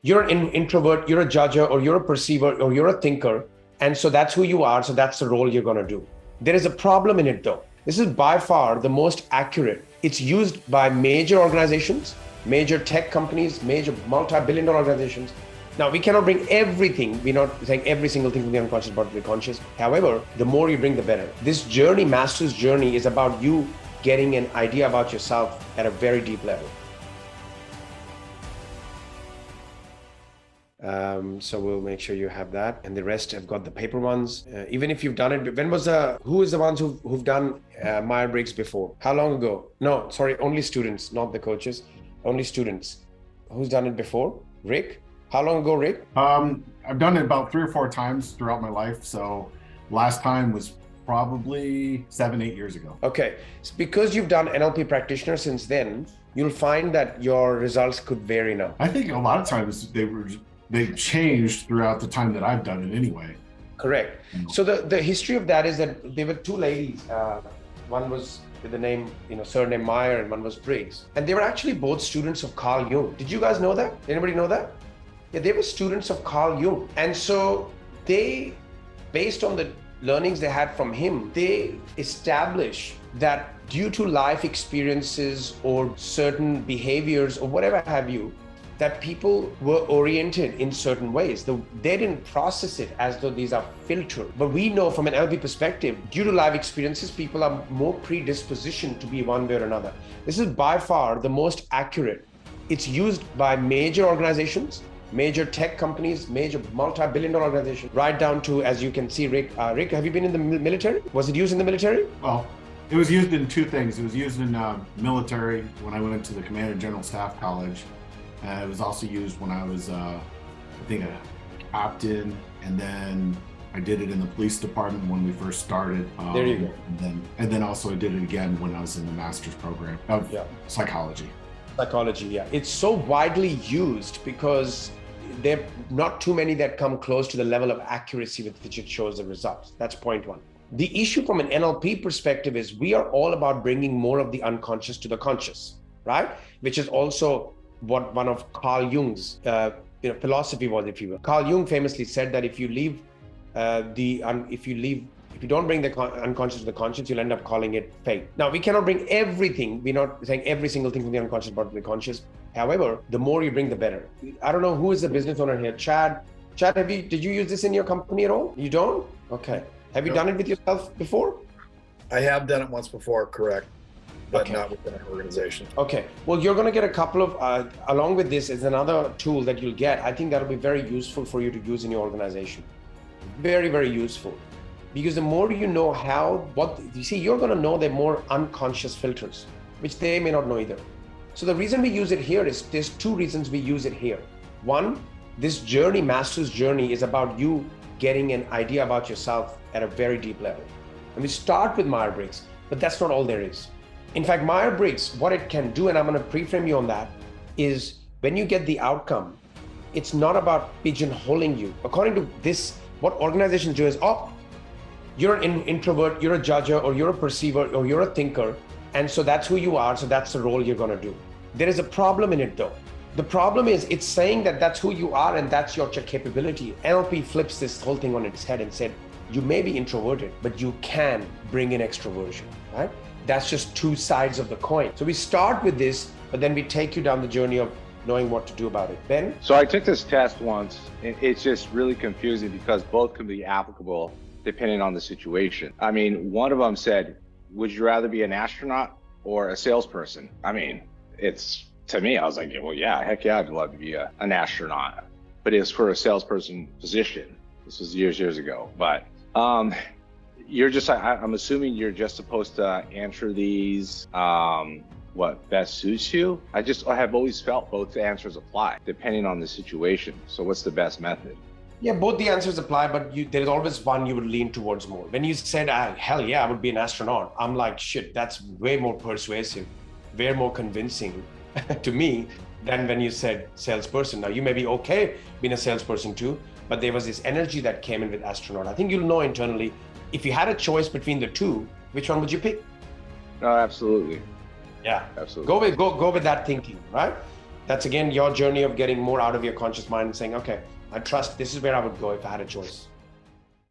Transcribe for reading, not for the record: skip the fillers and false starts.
You're an introvert, you're a judger, or you're a perceiver, or you're a thinker. And so that's who you are. So that's the role you're going to do. There is a problem in it though. This is by far the most accurate. It's used by major organizations, major tech companies, major multi-billion dollar organizations. Now, we cannot bring everything. We're not saying every single thing from the unconscious about the conscious. However, the more you bring, the better. This journey, master's journey, is about you getting an idea about yourself at a very deep level. So we'll make sure you have that, and the rest have got the paper ones. Even if you've done it, who is the ones who've done Myers-Briggs before? How long ago? No, sorry, only students, not the coaches, only students. Who's done it before? Rick? How long ago, Rick? I've done it about 3 or 4 times throughout my life. So last time was probably 7-8 years ago. Okay, so because you've done NLP practitioner since then, you'll find that your results could vary now. I think a lot of times they've changed throughout the time that I've done it anyway. Correct. So the history of that is that there were 2 ladies. One was with the name, surname Meyer, and one was Briggs. And they were actually both students of Carl Jung. Did you guys know that? Anybody know that? Yeah, they were students of Carl Jung. And so they, based on the learnings they had from him, they established that due to life experiences or certain behaviors or whatever have you, that people were oriented in certain ways. They didn't process it as though these are filtered. But we know from an LP perspective, due to life experiences, people are more predispositioned to be one way or another. This is by far the most accurate. It's used by major organizations, major tech companies, major multi-billion dollar organizations, right down to, as you can see, Rick, have you been in the military? Was it used in the military? Well, it was used in 2 things. It was used in military when I went to the Command and General Staff College. It was also used when I was, I think, a captain, and then I did it in the police department when we first started. There you go. And then also I did it again when I was in the master's program of psychology. Psychology, yeah. It's so widely used because there are not too many that come close to the level of accuracy with which it shows the results. That's point 1. The issue from an NLP perspective is we are all about bringing more of the unconscious to the conscious, right? Which is also what one of Carl Jung's philosophy was, if you will. Carl Jung famously said that if you don't bring the unconscious to the conscious, you'll end up calling it fate. Now, we cannot bring everything. We're not saying every single thing from the unconscious about the conscious. However, the more you bring, the better. I don't know who is the business owner here. Chad, did you use this in your company at all? You don't? Okay. Have you done it with yourself before? I have done it once before, correct, but not within an organization. Okay. Well, you're going to get a couple of, along with this is another tool that you'll get. I think that'll be very useful for you to use in your organization. Very, very useful. Because the more you know you're going to know the more unconscious filters, which they may not know either. So the reason we use it here is there's 2 reasons we use it here. 1, this journey, master's journey, is about you getting an idea about yourself at a very deep level. And we start with Myers-Briggs, but that's not all there is. In fact, Myers-Briggs, what it can do, and I'm going to pre-frame you on that, is when you get the outcome, it's not about pigeonholing you. According to this, what organizations do is, you're an introvert, you're a judger, or you're a perceiver, or you're a thinker. And so that's who you are. So that's the role you're going to do. There is a problem in it though. The problem is it's saying that that's who you are and that's your capability. NLP flips this whole thing on its head and said, you may be introverted, but you can bring in extroversion, right? That's just 2 sides of the coin. So we start with this, but then we take you down the journey of knowing what to do about it. Ben? So I took this test once. It's just really confusing because both can be applicable depending on the situation. I mean, one of them said, would you rather be an astronaut or a salesperson? I mean, to me, I was like, well, yeah, heck yeah, I'd love to be an astronaut. But it's for a salesperson position. This was years ago. But I'm assuming you're just supposed to answer these what best suits you. I have always felt both answers apply depending on the situation. So what's the best method? Yeah, both the answers apply, but there's always one you would lean towards more. When you said, hell yeah, I would be an astronaut, I'm like, shit, that's way more persuasive, way more convincing to me than when you said salesperson. Now, you may be okay being a salesperson too, but there was this energy that came in with astronaut. I think you'll know internally, if you had a choice between the 2, which one would you pick? No, absolutely. Yeah, absolutely. Go with that thinking, right? That's again your journey of getting more out of your conscious mind and saying, okay, I trust this is where I would go if I had a choice.